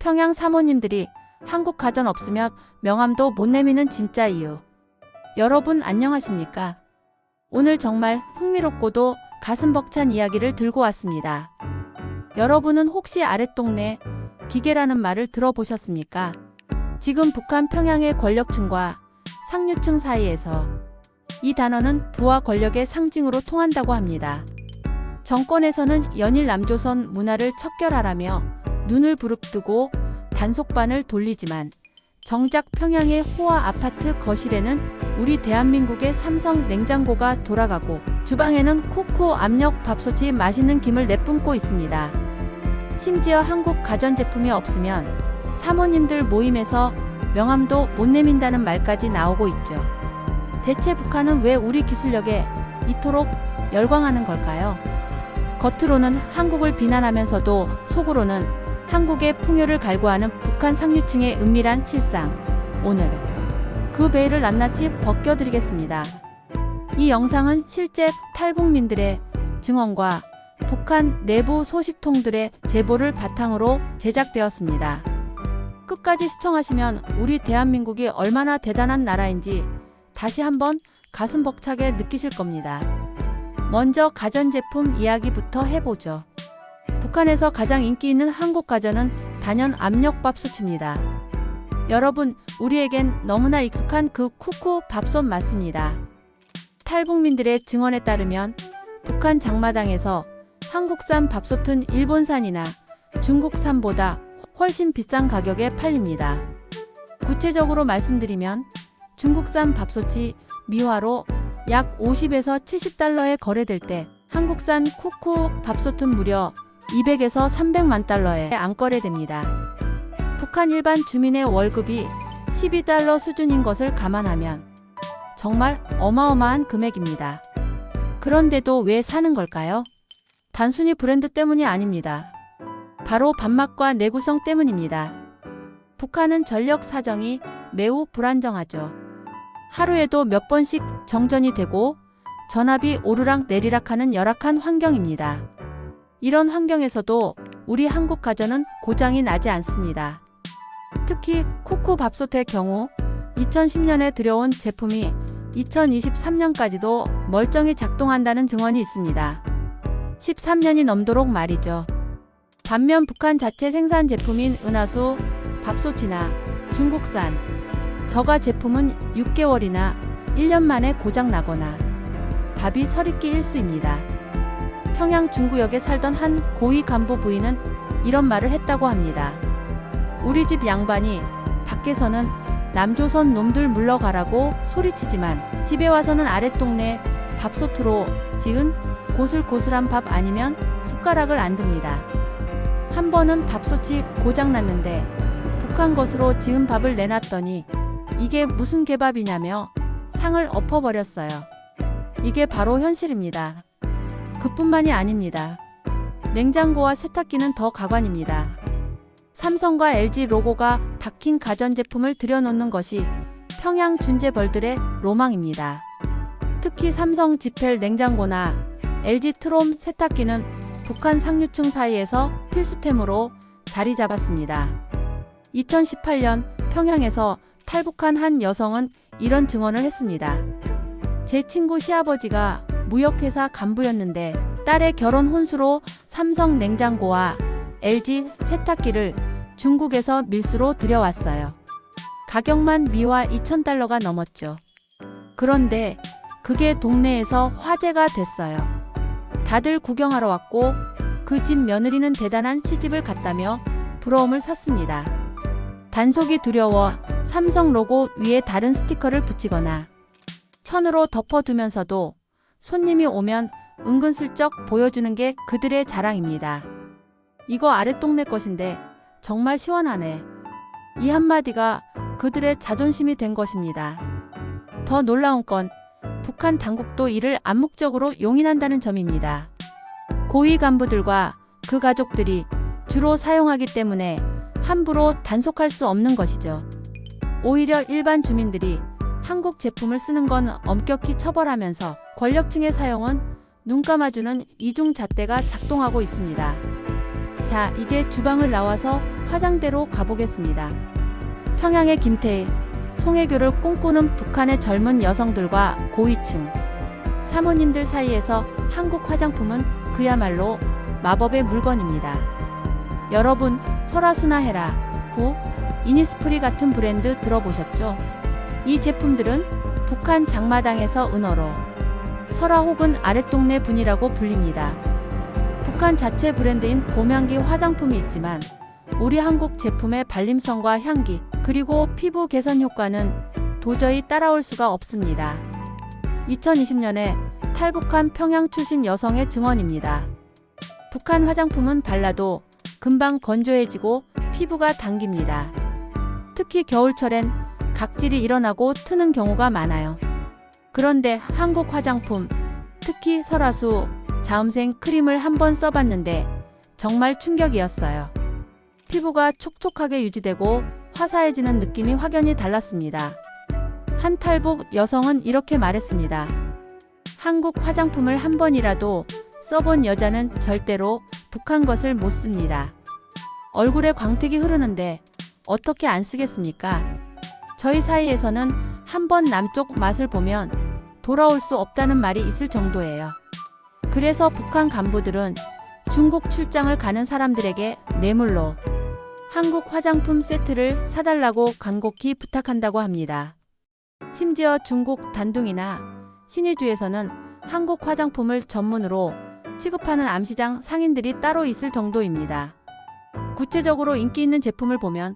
평양 사모님들이 한국 가전 없으면 명함도 못 내미는 진짜 이유. 여러분 안녕하십니까? 오늘 정말 흥미롭고도 가슴 벅찬 이야기를 들고 왔습니다. 여러분은 혹시 아랫동네 기계라는 말을 들어보셨습니까? 지금 북한 평양의 권력층과 상류층 사이에서 이 단어는 부와 권력의 상징으로 통한다고 합니다. 정권에서는 연일 남조선 문화를 척결하라며 눈을 부릅뜨고 단속반을 돌리지만 정작 평양의 호화 아파트 거실에는 우리 대한민국의 삼성 냉장고가 돌아가고 주방에는 쿠쿠 압력 밥솥이 맛있는 김을 내뿜고 있습니다. 심지어 한국 가전제품이 없으면 사모님들 모임에서 명함도 못 내민다는 말까지 나오고 있죠. 대체 북한은 왜 우리 기술력에 이토록 열광하는 걸까요? 겉으로는 한국을 비난하면서도 속으로는 한국의 풍요를 갈구하는 북한 상류층의 은밀한 실상. 오늘 그 베일을 낱낱이 벗겨드리겠습니다. 이 영상은 실제 탈북민들의 증언과 북한 내부 소식통들의 제보를 바탕으로 제작되었습니다. 끝까지 시청하시면 우리 대한민국이 얼마나 대단한 나라인지 다시 한번 가슴 벅차게 느끼실 겁니다. 먼저 가전제품 이야기부터 해보죠. 북한에서 가장 인기 있는 한국 가전은 단연 압력밥솥입니다. 여러분, 우리에겐 너무나 익숙한 그 쿠쿠 밥솥 맞습니다. 탈북민들의 증언에 따르면 북한 장마당에서 한국산 밥솥은 일본산이나 중국산보다 훨씬 비싼 가격에 팔립니다. 구체적으로 말씀드리면 중국산 밥솥이 미화로 약 50에서 70달러에 거래될 때 한국산 쿠쿠 밥솥은 무려 200에서 300만 달러에 안 거래됩니다. 북한 일반 주민의 월급이 12달러 수준인 것을 감안하면 정말 어마어마한 금액입니다. 그런데도 왜 사는 걸까요? 단순히 브랜드 때문이 아닙니다. 바로 밥맛과 내구성 때문입니다. 북한은 전력 사정이 매우 불안정하죠. 하루에도 몇 번씩 정전이 되고 전압이 오르락 내리락하는 열악한 환경입니다. 이런 환경에서도 우리 한국 가전은 고장이 나지 않습니다. 특히 쿠쿠 밥솥의 경우 2010년에 들여온 제품이 2023년까지도 멀쩡히 작동한다는 증언이 있습니다. 13년이 넘도록 말이죠. 반면 북한 자체 생산 제품인 은하수 밥솥이나 중국산 저가 제품은 6개월이나 1년 만에 고장 나거나 밥이 서리끼 일수입니다. 평양 중구역에 살던 한 고위 간부 부인은 이런 말을 했다고 합니다. 우리 집 양반이 밖에서는 남조선 놈들 물러가라고 소리치지만 집에 와서는 아랫동네 밥솥으로 지은 고슬고슬한 밥 아니면 숟가락을 안 듭니다. 한 번은 밥솥이 고장났는데 북한 것으로 지은 밥을 내놨더니 이게 무슨 개밥이냐며 상을 엎어버렸어요. 이게 바로 현실입니다. 그뿐만이 아닙니다. 냉장고와 세탁기는 더 가관입니다. 삼성과 LG 로고가 박힌 가전제품을 들여놓는 것이 평양 준재벌들의 로망입니다. 특히 삼성 지펠 냉장고나 LG 트롬 세탁기는 북한 상류층 사이에서 필수템으로 자리 잡았습니다. 2018년 평양에서 탈북한 한 여성은 이런 증언을 했습니다. 제 친구 시아버지가 무역회사 간부였는데 딸의 결혼 혼수로 삼성 냉장고와 LG 세탁기를 중국에서 밀수로 들여왔어요. 가격만 미화 2,000달러가 넘었죠. 그런데 그게 동네에서 화제가 됐어요. 다들 구경하러 왔고 그 집 며느리는 대단한 시집을 갔다며 부러움을 샀습니다. 단속이 두려워 삼성 로고 위에 다른 스티커를 붙이거나 천으로 덮어두면서도 손님이 오면 은근슬쩍 보여주는 게 그들의 자랑입니다. 이거 아랫동네 것인데 정말 시원하네. 이 한마디가 그들의 자존심이 된 것입니다. 더 놀라운 건 북한 당국도 이를 암묵적으로 용인한다는 점입니다. 고위 간부들과 그 가족들이 주로 사용하기 때문에 함부로 단속할 수 없는 것이죠. 오히려 일반 주민들이 한국 제품을 쓰는 건 엄격히 처벌하면서 권력층의 사용은 눈 감아주는 이중잣대가 작동하고 있습니다. 자, 이제 주방을 나와서 화장대로 가보겠습니다. 평양의 김태희, 송혜교를 꿈꾸는 북한의 젊은 여성들과 고위층 사모님들 사이에서 한국 화장품은 그야말로 마법의 물건입니다. 여러분, 설화수나 헤라, 구, 이니스프리 같은 브랜드 들어보셨죠? 이 제품들은 북한 장마당에서 은어로 설화 혹은 아랫동네 분이라고 불립니다. 북한 자체 브랜드인 보명기 화장품이 있지만 우리 한국 제품의 발림성과 향기 그리고 피부 개선 효과는 도저히 따라올 수가 없습니다. 2020년에 탈북한 평양 출신 여성의 증언입니다. 북한 화장품은 발라도 금방 건조해지고 피부가 당깁니다. 특히 겨울철엔 각질이 일어나고 트는 경우가 많아요. 그런데 한국 화장품, 특히 설화수, 자음생 크림을 한번 써봤는데 정말 충격이었어요. 피부가 촉촉하게 유지되고 화사해지는 느낌이 확연히 달랐습니다. 한 탈북 여성은 이렇게 말했습니다. 한국 화장품을 한 번이라도 써본 여자는 절대로 북한 것을 못 씁니다. 얼굴에 광택이 흐르는데 어떻게 안 쓰겠습니까? 저희 사이에서는 한 번 남쪽 맛을 보면 돌아올 수 없다는 말이 있을 정도예요. 그래서 북한 간부들은 중국 출장을 가는 사람들에게 뇌물로 한국 화장품 세트를 사달라고 간곡히 부탁한다고 합니다. 심지어 중국 단둥이나 신의주에서는 한국 화장품을 전문으로 취급하는 암시장 상인들이 따로 있을 정도입니다. 구체적으로 인기 있는 제품을 보면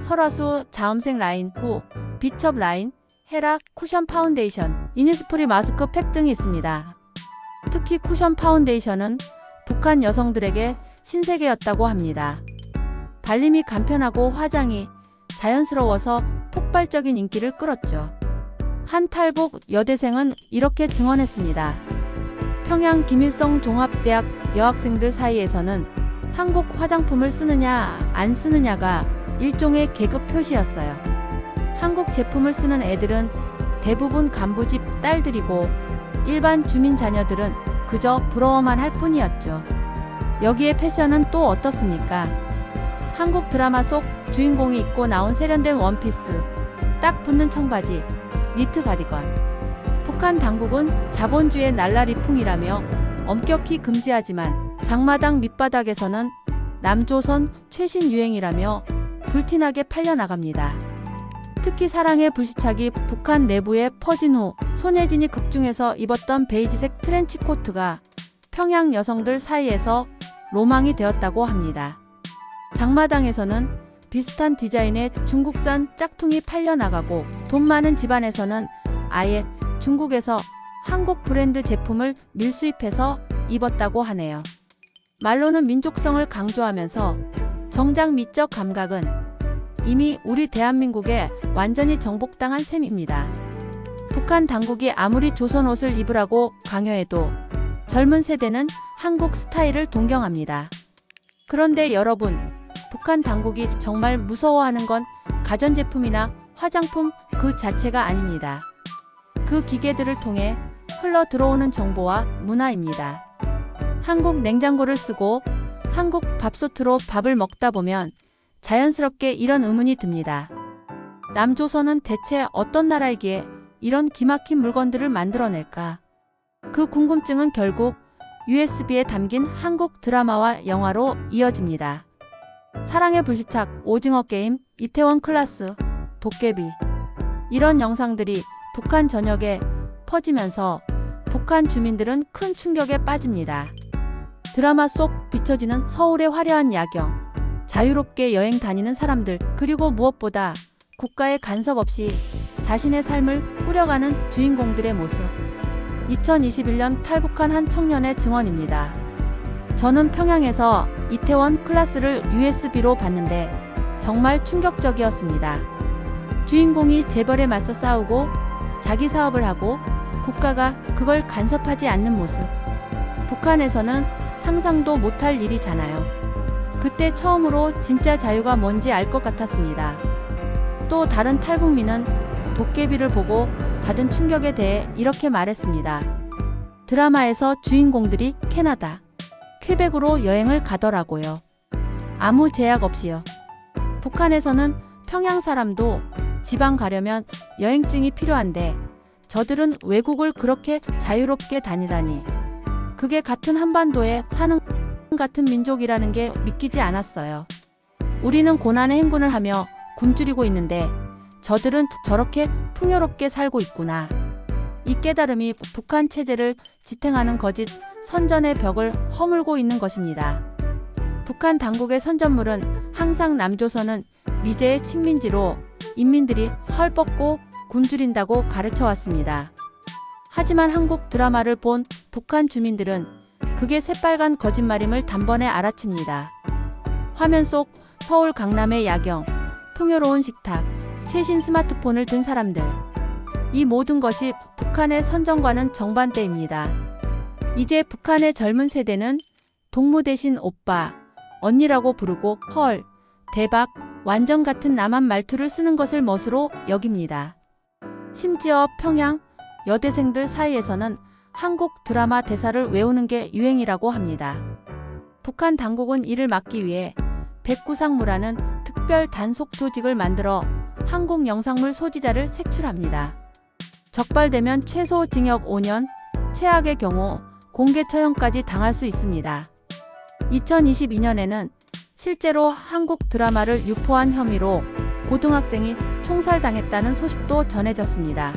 설화수, 자음색 라인, 후, 비첩 라인, 헤라, 쿠션 파운데이션, 이니스프리 마스크팩 등이 있습니다. 특히 쿠션 파운데이션은 북한 여성들에게 신세계였다고 합니다. 발림이 간편하고 화장이 자연스러워서 폭발적인 인기를 끌었죠. 한 탈북 여대생은 이렇게 증언했습니다. 평양 김일성 종합대학 여학생들 사이에서는 한국 화장품을 쓰느냐 안 쓰느냐가 일종의 계급 표시였어요. 한국 제품을 쓰는 애들은 대부분 간부집 딸들이고 일반 주민 자녀들은 그저 부러워만 할 뿐이었죠. 여기에 패션은 또 어떻습니까? 한국 드라마 속 주인공이 입고 나온 세련된 원피스, 딱 붙는 청바지, 니트 가디건. 북한 당국은 자본주의 날라리풍이라며 엄격히 금지하지만 장마당 밑바닥에서는 남조선 최신 유행이라며 불티나게 팔려나갑니다. 특히 사랑의 불시착이 북한 내부에 퍼진 후 손예진이 극중에서 입었던 베이지색 트렌치코트가 평양 여성들 사이에서 로망이 되었다고 합니다. 장마당에서는 비슷한 디자인의 중국산 짝퉁이 팔려나가고 돈 많은 집안에서는 아예 중국에서 한국 브랜드 제품을 밀수입해서 입었다고 하네요. 말로는 민족성을 강조하면서 정작 미적 감각은 이미 우리 대한민국에 완전히 정복당한 셈입니다. 북한 당국이 아무리 조선 옷을 입으라고 강요해도 젊은 세대는 한국 스타일을 동경합니다. 그런데 여러분, 북한 당국이 정말 무서워하는 건 가전제품이나 화장품 그 자체가 아닙니다. 그 기계들을 통해 흘러 들어오는 정보와 문화입니다. 한국 냉장고를 쓰고 한국 밥솥으로 밥을 먹다 보면 자연스럽게 이런 의문이 듭니다. 남조선은 대체 어떤 나라이기에 이런 기막힌 물건들을 만들어낼까? 그 궁금증은 결국 USB에 담긴 한국 드라마와 영화로 이어집니다. 사랑의 불시착, 오징어 게임, 이태원 클라스, 도깨비. 이런 영상들이 북한 전역에 퍼지면서 북한 주민들은 큰 충격에 빠집니다. 드라마 속 비춰지는 서울의 화려한 야경, 자유롭게 여행 다니는 사람들, 그리고 무엇보다 국가의 간섭 없이 자신의 삶을 꾸려가는 주인공들의 모습. 2021년 탈북한 한 청년의 증언입니다. 저는 평양에서 이태원 클라스를 USB로 봤는데 정말 충격적이었습니다. 주인공이 재벌에 맞서 싸우고 자기 사업을 하고 국가가 그걸 간섭하지 않는 모습. 북한에서는 상상도 못할 일이잖아요. 그때 처음으로 진짜 자유가 뭔지 알 것 같았습니다. 또 다른 탈북민은 도깨비를 보고 받은 충격에 대해 이렇게 말했습니다. 드라마에서 주인공들이 캐나다, 퀘벡으로 여행을 가더라고요. 아무 제약 없이요. 북한에서는 평양 사람도 지방 가려면 여행증이 필요한데 저들은 외국을 그렇게 자유롭게 다니다니. 그게 같은 한반도에 사는 같은 민족이라는 게 믿기지 않았어요. 우리는 고난의 행군을 하며 굶주리고 있는데 저들은 저렇게 풍요롭게 살고 있구나. 이 깨달음이 북한 체제를 지탱하는 거짓 선전의 벽을 허물고 있는 것입니다. 북한 당국의 선전물은 항상 남조선은 미제의 식민지로 인민들이 헐벗고 굶주린다고 가르쳐 왔습니다. 하지만 한국 드라마를 본 북한 주민들은 그게 새빨간 거짓말임을 단번에 알아챕니다. 화면 속 서울 강남의 야경, 풍요로운 식탁, 최신 스마트폰을 든 사람들. 이 모든 것이 북한의 선전과는 정반대입니다. 이제 북한의 젊은 세대는 동무 대신 오빠, 언니라고 부르고 헐, 대박, 완전 같은 남한 말투를 쓰는 것을 멋으로 여깁니다. 심지어 평양 여대생들 사이에서는 한국 드라마 대사를 외우는 게 유행이라고 합니다. 북한 당국은 이를 막기 위해 백구상무라는 특별 단속 조직을 만들어 한국 영상물 소지자를 색출합니다. 적발되면 최소 징역 5년, 최악의 경우 공개 처형까지 당할 수 있습니다. 2022년에는 실제로 한국 드라마를 유포한 혐의로 고등학생이 총살당했다는 소식도 전해졌습니다.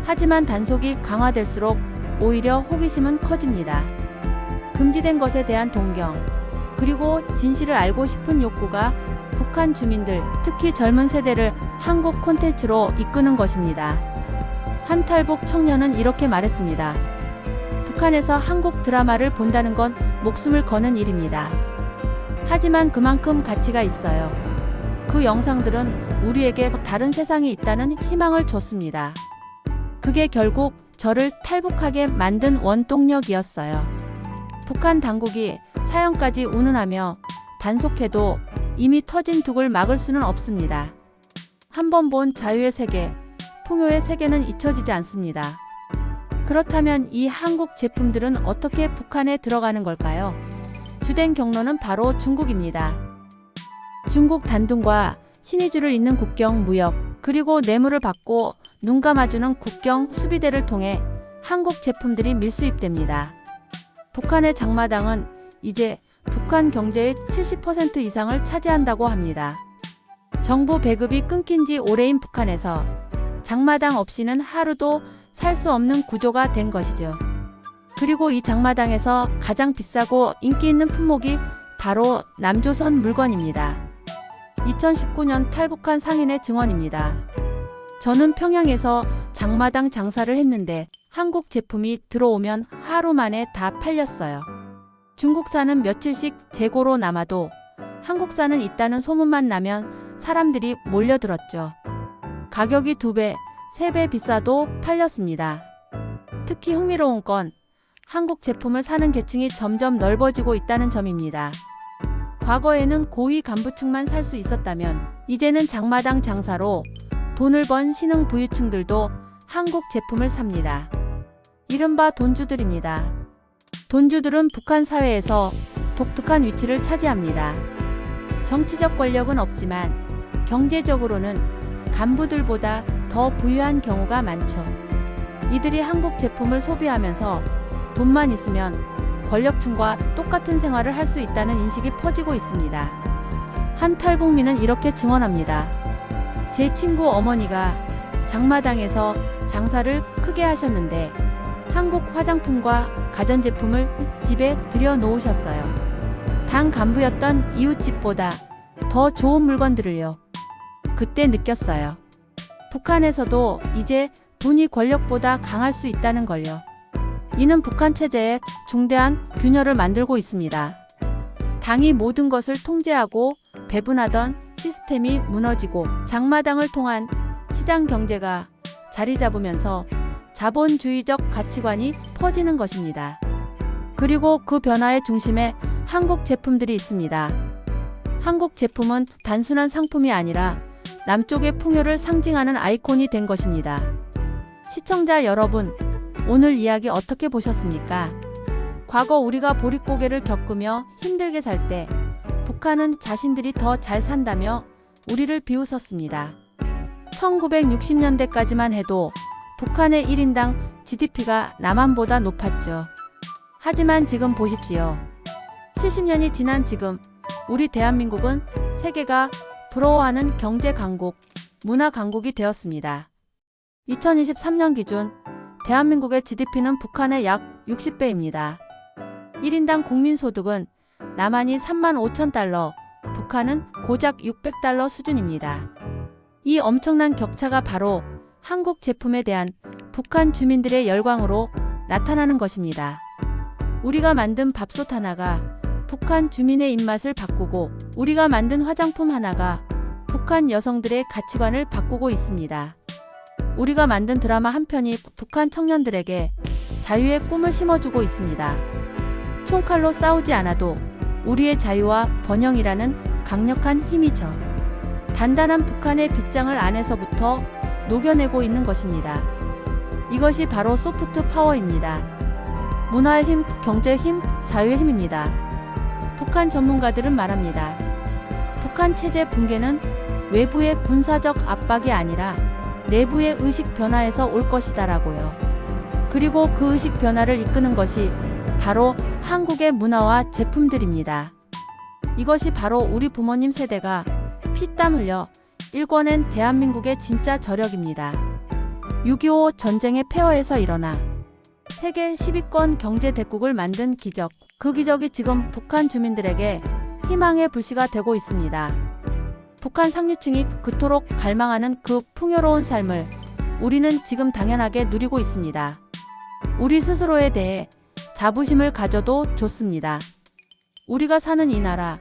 하지만 단속이 강화될수록 오히려 호기심은 커집니다. 금지된 것에 대한 동경, 그리고 진실을 알고 싶은 욕구가 북한 주민들, 특히 젊은 세대를 한국 콘텐츠로 이끄는 것입니다. 한 탈북 청년은 이렇게 말했습니다. 북한에서 한국 드라마를 본다는 건 목숨을 거는 일입니다. 하지만 그만큼 가치가 있어요. 그 영상들은 우리에게 다른 세상이 있다는 희망을 줬습니다. 그게 결국 저를 탈북하게 만든 원동력이었어요. 북한 당국이 사형까지 운운하며 단속해도 이미 터진 둑을 막을 수는 없습니다. 한 번 본 자유의 세계, 풍요의 세계는 잊혀지지 않습니다. 그렇다면 이 한국 제품들은 어떻게 북한에 들어가는 걸까요? 주된 경로는 바로 중국입니다. 중국 단둥과 신의주를 잇는 국경 무역, 그리고 뇌물을 받고 눈 감아주는 국경 수비대를 통해 한국 제품들이 밀수입됩니다. 북한의 장마당은 이제 북한 경제의 70% 이상을 차지한다고 합니다. 정부 배급이 끊긴 지 오래인 북한에서 장마당 없이는 하루도 살 수 없는 구조가 된 것이죠. 그리고 이 장마당에서 가장 비싸고 인기 있는 품목이 바로 남조선 물건입니다. 2019년 탈북한 상인의 증언입니다. 저는 평양에서 장마당 장사를 했는데 한국 제품이 들어오면 하루 만에 다 팔렸어요. 중국산은 며칠씩 재고로 남아도 한국산은 있다는 소문만 나면 사람들이 몰려들었죠. 가격이 2배, 3배 비싸도 팔렸습니다. 특히 흥미로운 건 한국 제품을 사는 계층이 점점 넓어지고 있다는 점입니다. 과거에는 고위 간부층만 살 수 있었다면 이제는 장마당 장사로 돈을 번 신흥 부유층들도 한국 제품을 삽니다. 이른바 돈주들입니다. 돈주들은 북한 사회에서 독특한 위치를 차지합니다. 정치적 권력은 없지만 경제적으로는 간부들보다 더 부유한 경우가 많죠. 이들이 한국 제품을 소비하면서 돈만 있으면 권력층과 똑같은 생활을 할 수 있다는 인식이 퍼지고 있습니다. 한 탈북민은 이렇게 증언합니다. 제 친구 어머니가 장마당에서 장사를 크게 하셨는데 한국 화장품과 가전제품을 집에 들여놓으셨어요. 당 간부였던 이웃집보다 더 좋은 물건들을요. 그때 느꼈어요. 북한에서도 이제 돈이 권력보다 강할 수 있다는 걸요. 이는 북한 체제에 중대한 균열을 만들고 있습니다. 당이 모든 것을 통제하고 배분하던 시스템이 무너지고 장마당을 통한 시장 경제가 자리 잡으면서 자본주의적 가치관이 퍼지는 것입니다. 그리고 그 변화의 중심에 한국 제품들이 있습니다. 한국 제품은 단순한 상품이 아니라 남쪽의 풍요를 상징하는 아이콘이 된 것입니다. 시청자 여러분, 오늘 이야기 어떻게 보셨습니까? 과거 우리가 보릿고개를 겪으며 힘들게 살 때 북한은 자신들이 더 잘 산다며 우리를 비웃었습니다. 1960년대까지만 해도 북한의 1인당 GDP가 남한보다 높았죠. 하지만 지금 보십시오. 70년이 지난 지금 우리 대한민국은 세계가 부러워하는 경제 강국, 문화 강국이 되었습니다. 2023년 기준 대한민국의 GDP는 북한의 약 60배입니다. 1인당 국민소득은 남한이 35,000달러, 북한은 고작 600달러 수준입니다. 이 엄청난 격차가 바로 한국 제품에 대한 북한 주민들의 열광으로 나타나는 것입니다. 우리가 만든 밥솥 하나가 북한 주민의 입맛을 바꾸고 우리가 만든 화장품 하나가 북한 여성들의 가치관을 바꾸고 있습니다. 우리가 만든 드라마 한 편이 북한 청년들에게 자유의 꿈을 심어주고 있습니다. 총칼로 싸우지 않아도 우리의 자유와 번영이라는 강력한 힘이죠. 단단한 북한의 빗장을 안에서부터 녹여내고 있는 것입니다. 이것이 바로 소프트 파워입니다. 문화의 힘, 경제의 힘, 자유의 힘입니다. 북한 전문가들은 말합니다. 북한 체제 붕괴는 외부의 군사적 압박이 아니라 내부의 의식 변화에서 올 것이다라고요. 그리고 그 의식 변화를 이끄는 것이 바로 한국의 문화와 제품들입니다. 이것이 바로 우리 부모님 세대가 피땀 흘려 일궈낸 대한민국의 진짜 저력입니다. 6.25 전쟁의 폐허에서 일어나 세계 10위권 경제 대국을 만든 기적, 그 기적이 지금 북한 주민들에게 희망의 불씨가 되고 있습니다. 북한 상류층이 그토록 갈망하는 그 풍요로운 삶을 우리는 지금 당연하게 누리고 있습니다. 우리 스스로에 대해 자부심을 가져도 좋습니다. 우리가 사는 이 나라,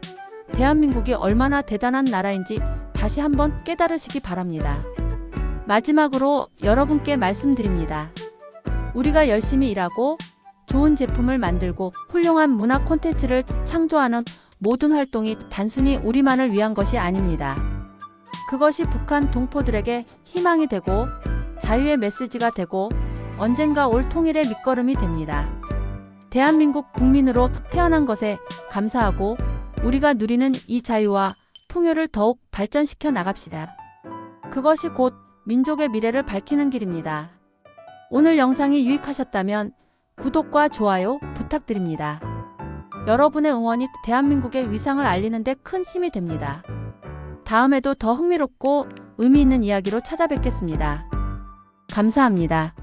대한민국이 얼마나 대단한 나라인지 다시 한번 깨달으시기 바랍니다. 마지막으로 여러분께 말씀드립니다. 우리가 열심히 일하고 좋은 제품을 만들고 훌륭한 문화 콘텐츠를 창조하는 모든 활동이 단순히 우리만을 위한 것이 아닙니다. 그것이 북한 동포들에게 희망이 되고 자유의 메시지가 되고 언젠가 올 통일의 밑거름이 됩니다. 대한민국 국민으로 태어난 것에 감사하고 우리가 누리는 이 자유와 풍요를 더욱 발전시켜 나갑시다. 그것이 곧 민족의 미래를 밝히는 길입니다. 오늘 영상이 유익하셨다면 구독과 좋아요 부탁드립니다. 여러분의 응원이 대한민국의 위상을 알리는 데 큰 힘이 됩니다. 다음에도 더 흥미롭고 의미 있는 이야기로 찾아뵙겠습니다. 감사합니다.